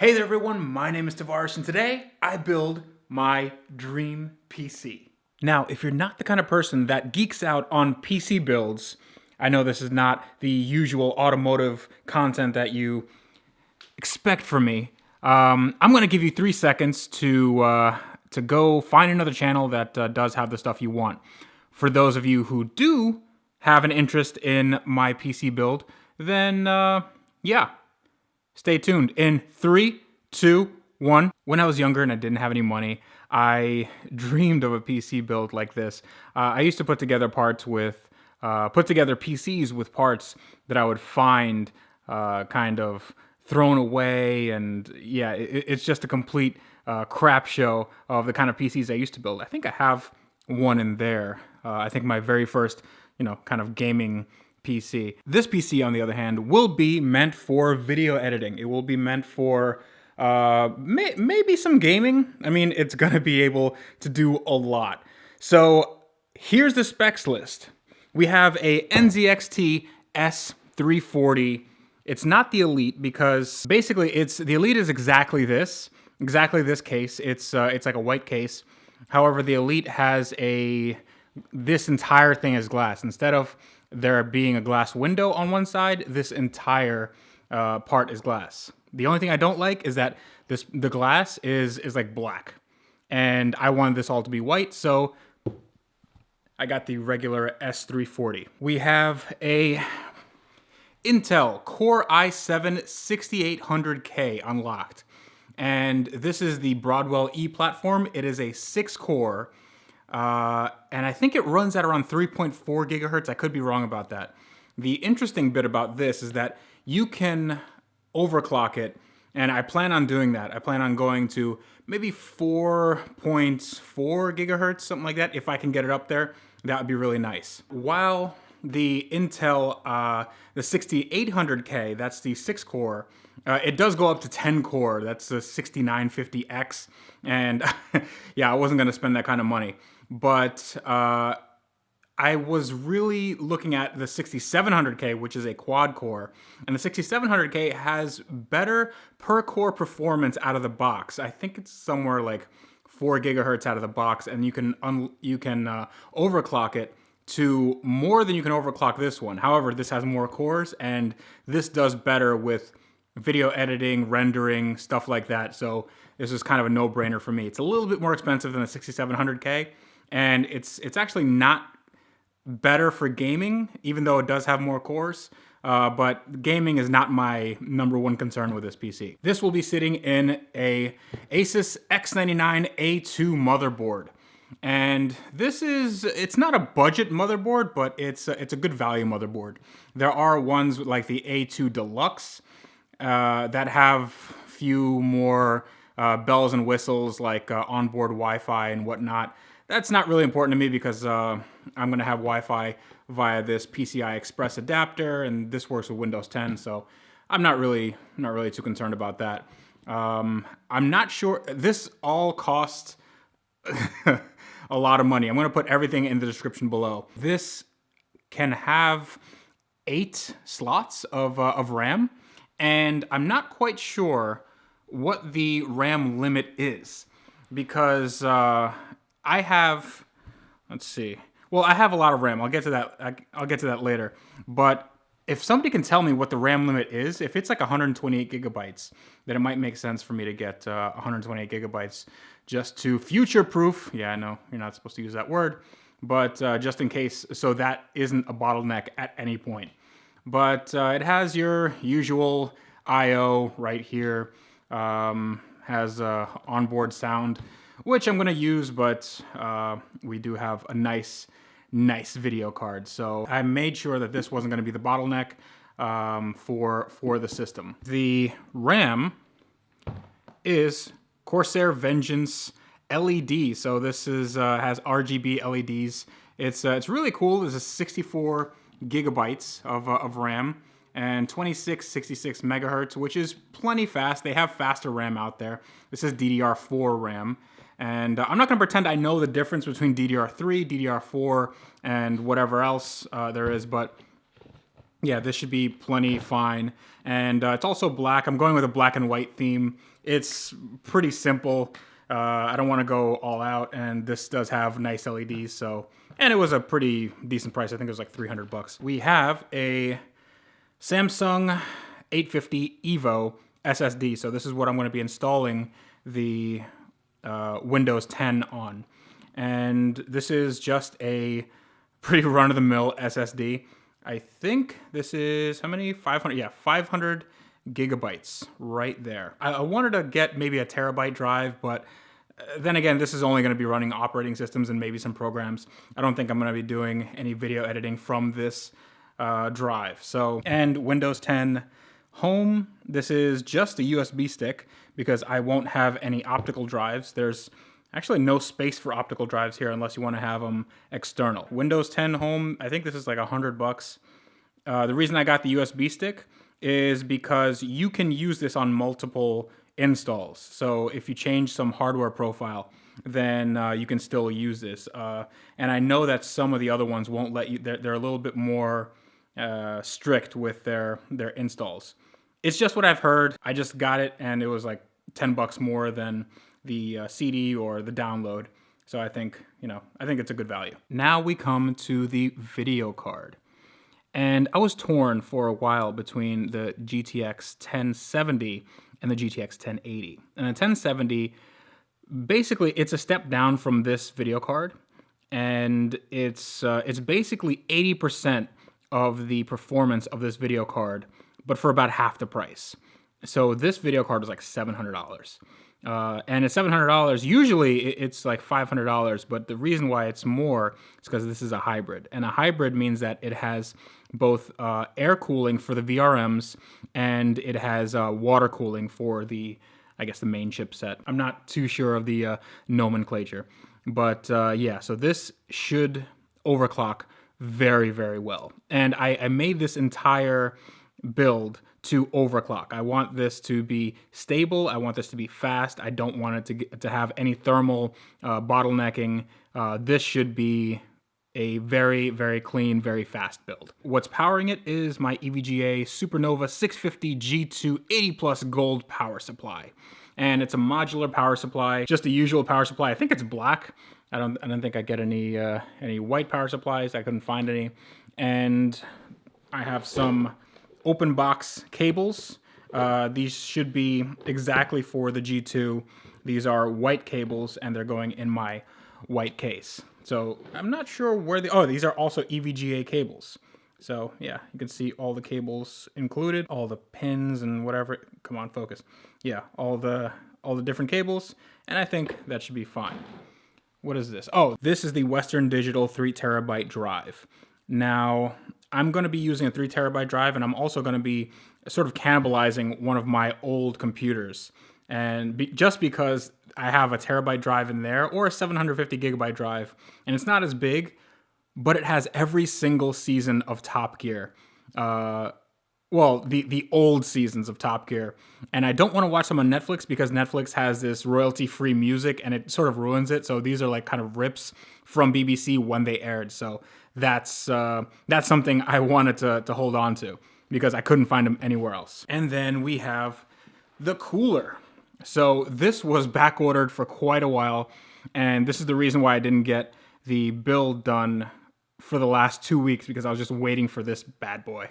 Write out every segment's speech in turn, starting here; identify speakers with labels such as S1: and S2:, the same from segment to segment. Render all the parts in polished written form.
S1: Hey there everyone, my name is Tavarish and today I build my dream PC. Now, if you're not the kind of person that geeks out on PC builds, I know this is not the usual automotive content that you expect from me. I'm going to give you 3 seconds to go find another channel that does have the stuff you want. For those of you who do have an interest in my PC build, then yeah, stay tuned. In 3, 2, 1. When I was younger and I didn't have any money, I dreamed of a PC build like this. I used to put together PCs with parts that I would find kind of thrown away, and yeah, it's just a complete crap show of the kind of PCs I used to build. I think I have one in there. I think my very first, kind of gaming PC. This PC, on the other hand, will be meant for video editing. It will be meant for maybe some gaming. I mean, it's gonna be able to do a lot. So here's the specs list. We have a NZXT S340. It's not the Elite because basically the Elite is exactly this case. It's like a white case. However, the Elite has this entire thing is glass. Instead of there being a glass window on one side, this entire part is glass. The only thing I don't like is that the glass is like black, and I wanted this all to be white, so I got the regular S340. We have a Intel Core i7 6800K unlocked, and this is the Broadwell-e platform. It is a 6-core. And I think it runs at around 3.4 gigahertz. I could be wrong about that. The interesting bit about this is that you can overclock it, and I plan on doing that. I plan on going to maybe 4.4 gigahertz, something like that. If I can get it up there, that would be really nice. While the Intel, the 6800K, that's the 6-core, it does go up to 10-core. That's the 6950X, and yeah, I wasn't going to spend that kind of money. But I was really looking at the 6700K, which is a quad core, and the 6700K has better per core performance out of the box. I think it's somewhere like 4 gigahertz out of the box, and you can overclock it to more than you can overclock this one. However, this has more cores, and this does better with video editing, rendering, stuff like that. So this is kind of a no-brainer for me. It's a little bit more expensive than the 6700K, and it's actually not better for gaming, even though it does have more cores. But gaming is not my #1 concern with this PC. This will be sitting in a Asus X99A2 motherboard. And it's not a budget motherboard, but it's a good value motherboard. There are ones like the A2 Deluxe that have few more bells and whistles like onboard Wi-Fi and whatnot. That's not really important to me because I'm going to have Wi-Fi via this PCI Express adapter, and this works with Windows 10, so I'm not really too concerned about that. I'm not sure. This all costs a lot of money. I'm going to put everything in the description below. This can have 8 slots of RAM, and I'm not quite sure what the RAM limit is because I have, let's see. Well, I have a lot of RAM. I'll get to that. I'll get to that later. But if somebody can tell me what the RAM limit is, if it's like 128 gigabytes, then it might make sense for me to get 128 gigabytes just to future-proof. Yeah, I know you're not supposed to use that word, but just in case, so that isn't a bottleneck at any point. But it has your usual I/O right here. Has onboard sound, which I'm going to use, but we do have a nice video card. So I made sure that this wasn't going to be the bottleneck for the system. The RAM is Corsair Vengeance LED. So this has RGB LEDs. It's really cool. This is 64 gigabytes of RAM and 2666 megahertz, which is plenty fast. They have faster RAM out there. This is DDR4 RAM. And I'm not going to pretend I know the difference between DDR3, DDR4, and whatever else there is, but Yeah, this should be plenty fine. And it's also black. I'm going with a black and white theme. It's pretty simple. I don't want to go all out, and this does have nice LEDs. So, and it was a pretty decent price. I think it was like $300. We have a Samsung 850 EVO SSD. So this is what I'm going to be installing the Windows 10 on. And this is just a pretty run-of-the-mill SSD. I think this is, how many? 500, yeah, 500 gigabytes right there. I wanted to get maybe a terabyte drive, but then again, this is only going to be running operating systems and maybe some programs. I don't think I'm going to be doing any video editing from this drive. So, and Windows 10 Home, this is just a USB stick because I won't have any optical drives. There's actually no space for optical drives here unless you want to have them external. Windows 10 Home, I think this is like $100. The reason I got the USB stick is because you can use this on multiple installs. So if you change some hardware profile, then you can still use this. And I know that some of the other ones won't let you, they're a little bit more strict with their installs. It's just what I've heard. I just got it and it was like $10 more than the CD or the download. So I think, I think it's a good value. Now we come to the video card. And I was torn for a while between the GTX 1070 and the GTX 1080. And the 1070, basically it's a step down from this video card. And it's basically 80% of the performance of this video card, but for about half the price. So this video card is like $700. And at $700, usually it's like $500, but the reason why it's more is because this is a hybrid. And a hybrid means that it has both air cooling for the VRMs and it has water cooling for the, I guess, the main chipset. I'm not too sure of the nomenclature, but yeah, so this should overclock very, very well. And I made this entire build to overclock. I want this to be stable. I want this to be fast. I don't want it to have any thermal bottlenecking. This should be a very, very clean, very fast build. What's powering it is my EVGA Supernova 650 G2 80 Plus Gold power supply. And it's a modular power supply, just a usual power supply. I think it's black. I don't think I get any white power supplies. I couldn't find any. And I have some open box cables. These should be exactly for the G2. These are white cables and they're going in my white case. So I'm not sure where these are also EVGA cables. So yeah, you can see all the cables included, all the pins and whatever. Come on, focus. Yeah, all the different cables, and I think that should be fine. What is this? Oh, this is the Western Digital 3 terabyte drive. Now, I'm going to be using a 3 terabyte drive, and I'm also going to be sort of cannibalizing one of my old computers. And just because I have a terabyte drive in there, or a 750 gigabyte drive, and it's not as big, but it has every single season of Top Gear. Well, the old seasons of Top Gear. And I don't want to watch them on Netflix because Netflix has this royalty-free music and it sort of ruins it. So these are like kind of rips from BBC when they aired. So that's something I wanted to hold on to because I couldn't find them anywhere else. And then we have the cooler. So this was back ordered for quite a while. And this is the reason why I didn't get the build done for the last 2 weeks because I was just waiting for this bad boy.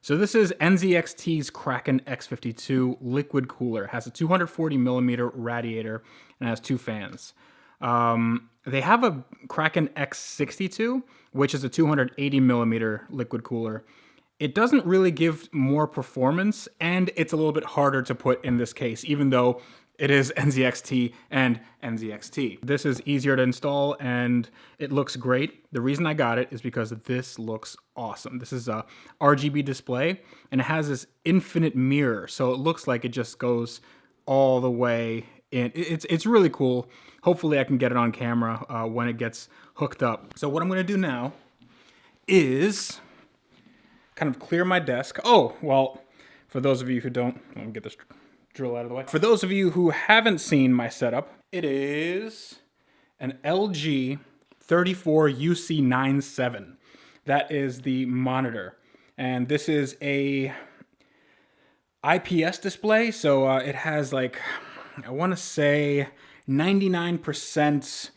S1: So this is NZXT's Kraken X52 liquid cooler. It has a 240 millimeter radiator and has 2 fans. They have a Kraken X62, which is a 280 millimeter liquid cooler. It doesn't really give more performance, and it's a little bit harder to put in this case, even though it is NZXT and NZXT. This is easier to install and it looks great. The reason I got it is because this looks awesome. This is a RGB display and it has this infinite mirror. So it looks like it just goes all the way in. It's really cool. Hopefully I can get it on camera when it gets hooked up. So what I'm gonna do now is kind of clear my desk. Oh, well, for those of you who don't, let me get this drill out of the way. For those of you who haven't seen my setup, it is an LG 34UC97. That is the monitor. And this is a IPS display, so it has like, I want to say 99%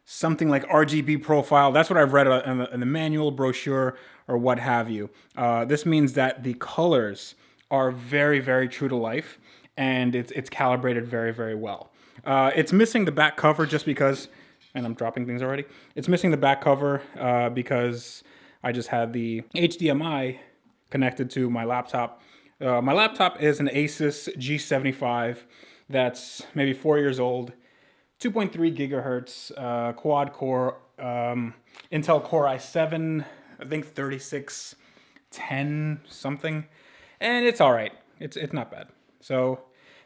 S1: something like RGB profile. That's what I've read in the manual, brochure, or what have you. This means that the colors are very, very true to life, and it's calibrated very, very well. It's missing the back cover just because, and I'm dropping things already. It's missing the back cover because I just had the HDMI connected to my laptop. My laptop is an Asus G75 that's maybe 4 years old, 2.3 gigahertz, quad core, Intel Core i7, I think 3610 something, and it's all right. It's not bad. So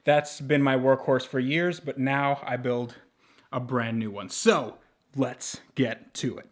S1: that's been my workhorse for years, but now I build a brand new one. So let's get to it.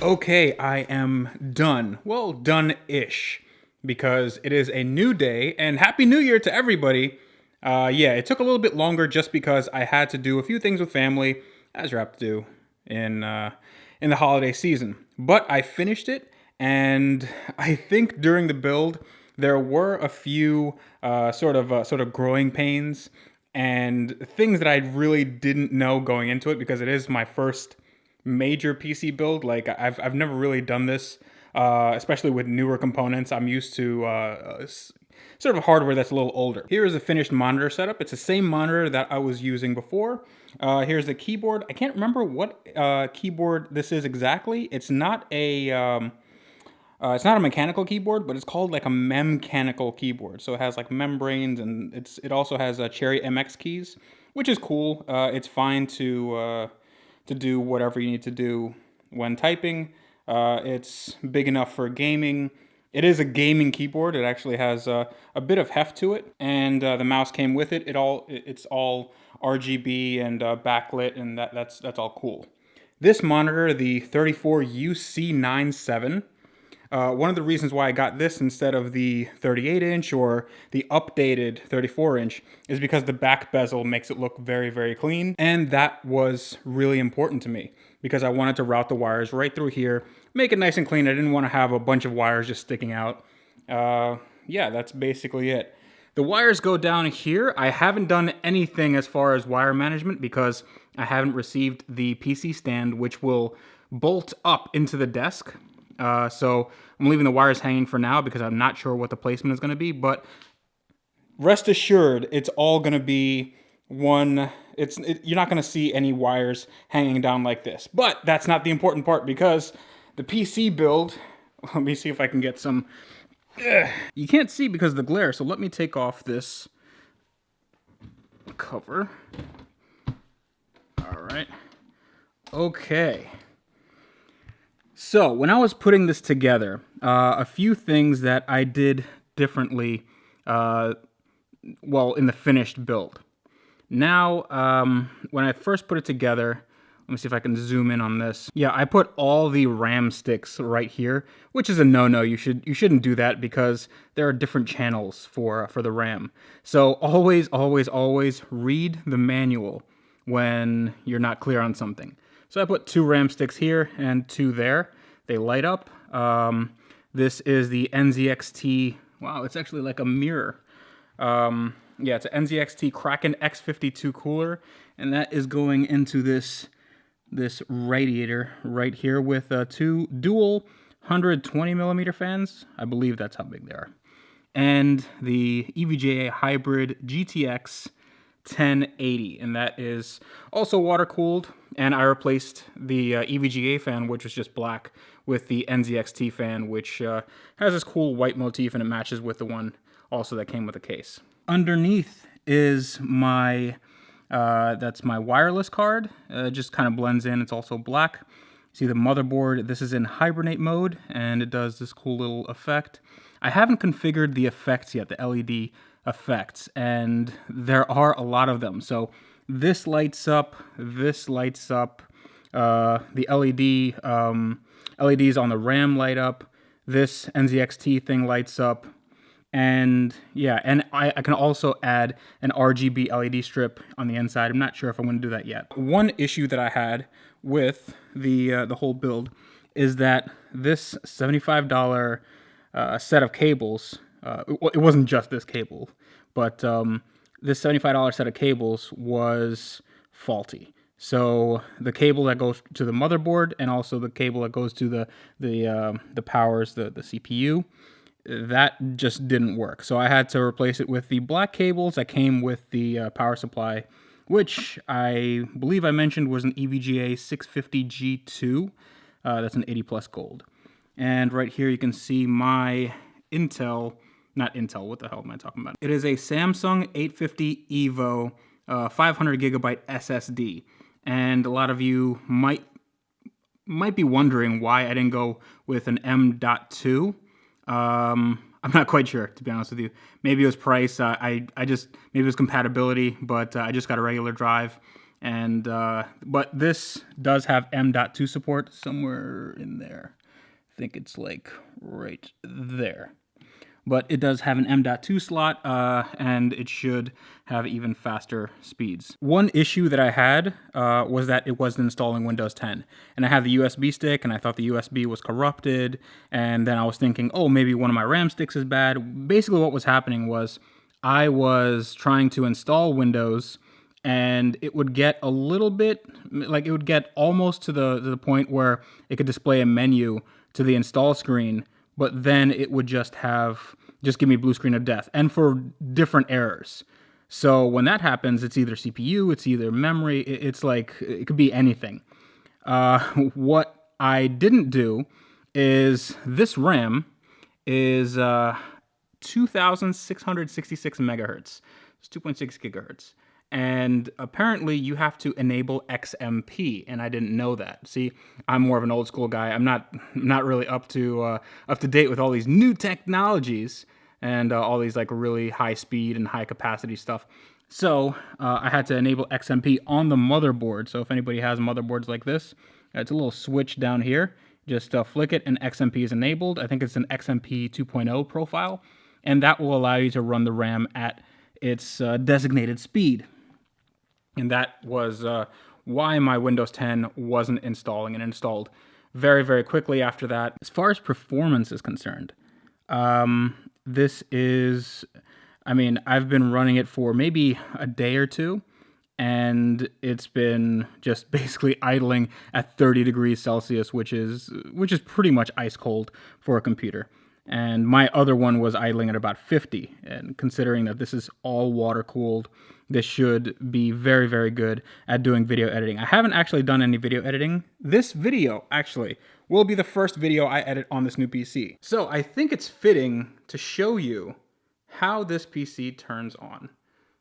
S1: Okay, I am done. Well, done-ish, because it is a new day, and Happy New Year to everybody. Yeah, it took a little bit longer just because I had to do a few things with family, as you have to do in the holiday season. But I finished it, and I think during the build there were a few sort of growing pains and things that I really didn't know going into it because it is my first major PC build. Like I've never really done this, especially with newer components. I'm used to sort of hardware that's a little older. Here is a finished monitor setup. It's the same monitor that I was using before. Here's the keyboard. I can't remember what keyboard this is exactly. It's not a mechanical keyboard, but it's called like a memcanical keyboard. So it has like membranes, and it also has Cherry MX keys, which is cool. It's fine to do whatever you need to do when typing. It's big enough for gaming. It is a gaming keyboard. It actually has a bit of heft to it, and the mouse came with it. It's all RGB and backlit, and that's all cool. This monitor, the 34UC97, one of the reasons why I got this instead of the 38-inch or the updated 34-inch is because the back bezel makes it look very, very clean. And that was really important to me because I wanted to route the wires right through here, make it nice and clean. I didn't want to have a bunch of wires just sticking out. Yeah, that's basically it. The wires go down here. I haven't done anything as far as wire management because I haven't received the PC stand, which will bolt up into the desk. So I'm leaving the wires hanging for now because I'm not sure what the placement is going to be, but rest assured, it's all going to be one. You're not going to see any wires hanging down like this, but that's not the important part because the PC build, let me see if I can get some, you can't see because of the glare, so let me take off this cover. All right. Okay. So when I was putting this together, a few things that I did differently, well, in the finished build. Now, when I first put it together, let me see if I can zoom in on this. Yeah, I put all the RAM sticks right here, which is a no-no. You shouldn't do that because there are different channels for the RAM. So always, always, always read the manual when you're not clear on something. So I put 2 RAM sticks here and 2 there. They light up. This is the NZXT. Wow, it's actually like a mirror. Yeah, it's an NZXT Kraken X52 cooler, and that is going into this radiator right here with 2 dual 120 millimeter fans. I believe that's how big they are. And the EVGA Hybrid GTX 1080, and that is also water cooled. And I replaced the EVGA fan, which was just black, with the NZXT fan, which has this cool white motif, and it matches with the one also that came with the case. Underneath is my that's my wireless card. It just kind of blends in. It's also black. See the motherboard. This is in hibernate mode, and it does this cool little effect. I haven't configured the effects yet, the LED effects, and there are a lot of them. So this lights up, the LED LEDs on the RAM light up, this NZXT thing lights up, and yeah, and I can also add an RGB LED strip on the inside. I'm not sure if I'm going to do that yet. One issue that I had with the whole build is that this $75 set of cables, it wasn't just this cable, but this $75 set of cables was faulty. So the cable that goes to the motherboard and also the cable that goes to the powers, the CPU, that just didn't work. So I had to replace it with the black cables that came with the power supply, which I believe I mentioned was an EVGA 650G2. That's an 80 plus gold. And right here you can see my Intel, not Intel, what the hell am I talking about? It is a Samsung 850 EVO 500 gigabyte SSD. And a lot of you might be wondering why I didn't go with an M.2. I'm not quite sure, to be honest with you. Maybe it was price. I just, maybe it was compatibility, but I just got a regular drive. And but this does have M.2 support somewhere in there. I think it's like right there. But it does have an M.2 slot, and it should have even faster speeds. One issue that I had was that it wasn't installing Windows 10. And I had the USB stick, and I thought the USB was corrupted, and then I was thinking, oh, maybe one of my RAM sticks is bad. Basically what was happening was I was trying to install Windows, and it would get a little bit, like it would get almost to the point where it could display a menu to the install screen, but then it would just give me blue screen of death, and for different errors. So when that happens, it's either CPU, it's either memory, it's like, it could be anything. What I didn't do is this RAM is 2,666 megahertz. It's 2.6 gigahertz. and apparently you have to enable XMP, and I didn't know that. See, I'm more of an old school guy. I'm not really up to date with all these new technologies and all these like really high speed and high capacity stuff. So I had to enable XMP on the motherboard. So if anybody has motherboards like this, it's a little switch down here. Just flick it and XMP is enabled. I think it's an XMP 2.0 profile, and that will allow you to run the RAM at its designated speed. And that was why my Windows 10 wasn't installing, and installed very, very quickly after that. As far as performance is concerned, this is, I mean, I've been running it for maybe a day or two, and it's been just basically idling at 30 degrees Celsius, which is pretty much ice cold for a computer. And my other one was idling at about 50. And considering that this is all water cooled, this should be very, very good at doing video editing. I haven't actually done any video editing. This video actually will be the first video I edit on this new PC. So I think it's fitting to show you how this PC turns on.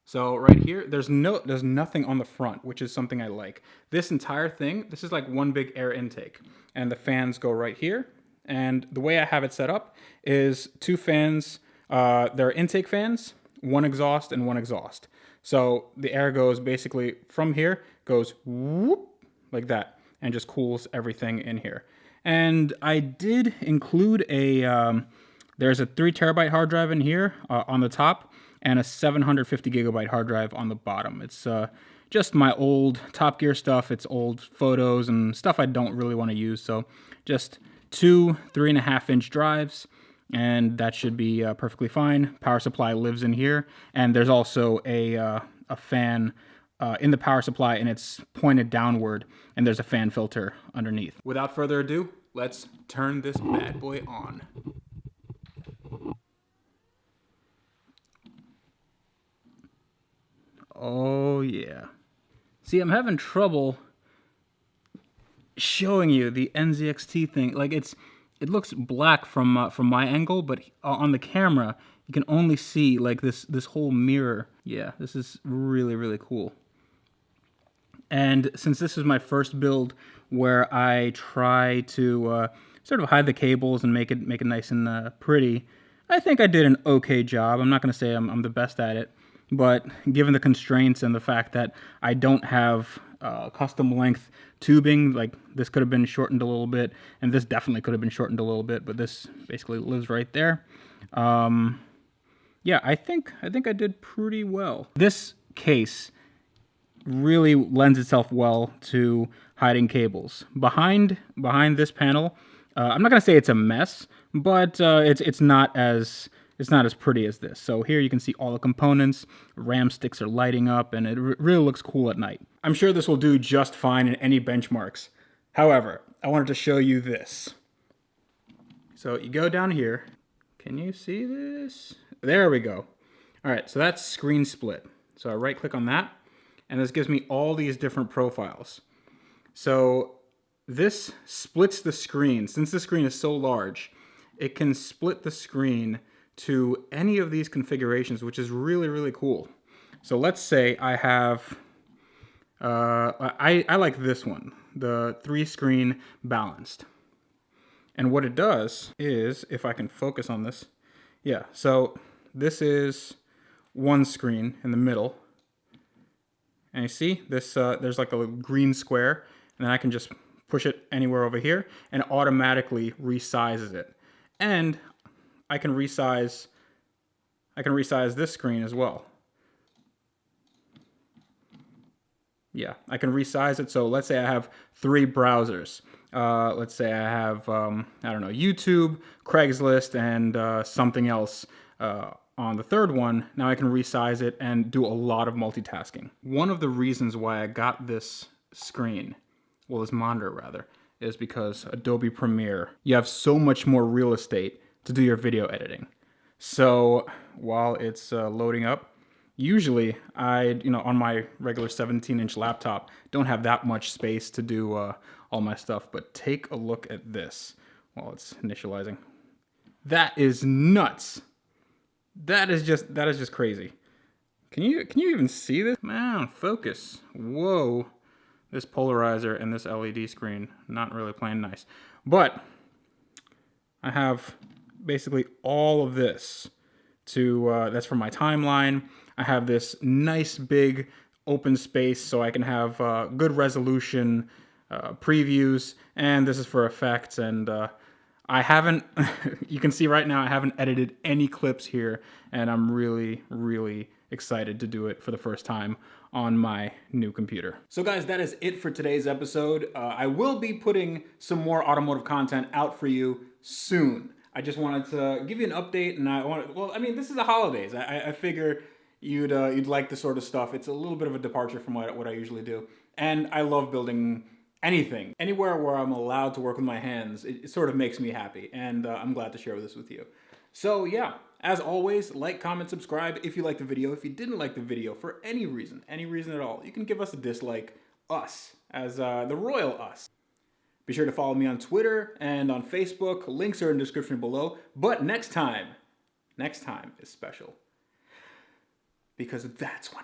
S1: So right here, there's nothing on the front, which is something I like. This entire thing, this is like one big air intake, and the fans go right here. And the way I have it set up is two fans, they're intake fans, one exhaust and one exhaust. So the air goes basically from here, goes whoop, like that, and just cools everything in here. And I did include there's a 3 terabyte hard drive in here on the top, and a 750 gigabyte hard drive on the bottom. It's just my old Top Gear stuff. It's old photos and stuff I don't really want to use. So just 2 3.5-inch drives, and that should be perfectly fine. Power supply lives in here, and there's also a fan in the power supply, and it's pointed downward, and there's a fan filter underneath. Without further ado, let's turn this bad boy on. Oh yeah. See, I'm having trouble showing you the NZXT thing. Like it looks black from my angle, but on the camera you can only see like this whole mirror. Yeah, this is really, really cool. And since this is my first build where I try to sort of hide the cables and make it nice and pretty, I think I did an okay job. I'm not going to say I'm the best at it, but given the constraints and the fact that I don't have custom length tubing, like this could have been shortened a little bit, and this definitely could have been shortened a little bit, but this basically lives right there. Yeah, I think I did pretty well. This case really lends itself well to hiding cables. Behind this panel, I'm not gonna say it's a mess, but it's not as pretty as this. So here you can see all the components, RAM sticks are lighting up, and it really looks cool at night. I'm sure this will do just fine in any benchmarks. However, I wanted to show you this. So you go down here. Can you see this? There we go. All right, so that's screen split. So I right click on that, and this gives me all these different profiles. So this splits the screen. Since the screen is so large, it can split the screen to any of these configurations, which is really, really cool. So let's say I have, I like this one, the 3-screen balanced. And what it does is, if I can focus on this, yeah, so this is one screen in the middle. And you see this, there's like a green square, and then I can just push it anywhere over here, and it automatically resizes it. And I can resize this screen as well. Yeah, I can resize it. So let's say I have 3 browsers. Let's say I have, I don't know, YouTube, Craigslist, and something else on the third one. Now I can resize it and do a lot of multitasking. One of the reasons why I got this screen, well, this monitor rather, is because Adobe Premiere, you have so much more real estate to do your video editing. So while it's loading up, usually on my regular 17-inch laptop, don't have that much space to do all my stuff. But take a look at this while it's initializing. That is nuts. That is just crazy. Can you even see this? Man, focus. Whoa. This polarizer and this LED screen, not really playing nice. But I have basically all of this to, that's for my timeline. I have this nice big open space so I can have good resolution previews, and this is for effects. And I haven't, you can see right now, I haven't edited any clips here, and I'm really, really excited to do it for the first time on my new computer. So guys, that is it for today's episode. I will be putting some more automotive content out for you soon. I just wanted to give you an update, and well, I mean, this is the holidays. I figure you'd like this sort of stuff. It's a little bit of a departure from what I usually do. And I love building anything. Anywhere where I'm allowed to work with my hands, it sort of makes me happy. And I'm glad to share this with you. So yeah, as always, like, comment, subscribe if you liked the video. If you didn't like the video for any reason at all, you can give us a dislike, us, as the royal us. Be sure to follow me on Twitter and on Facebook. Links are in the description below. But next time is special. Because that's when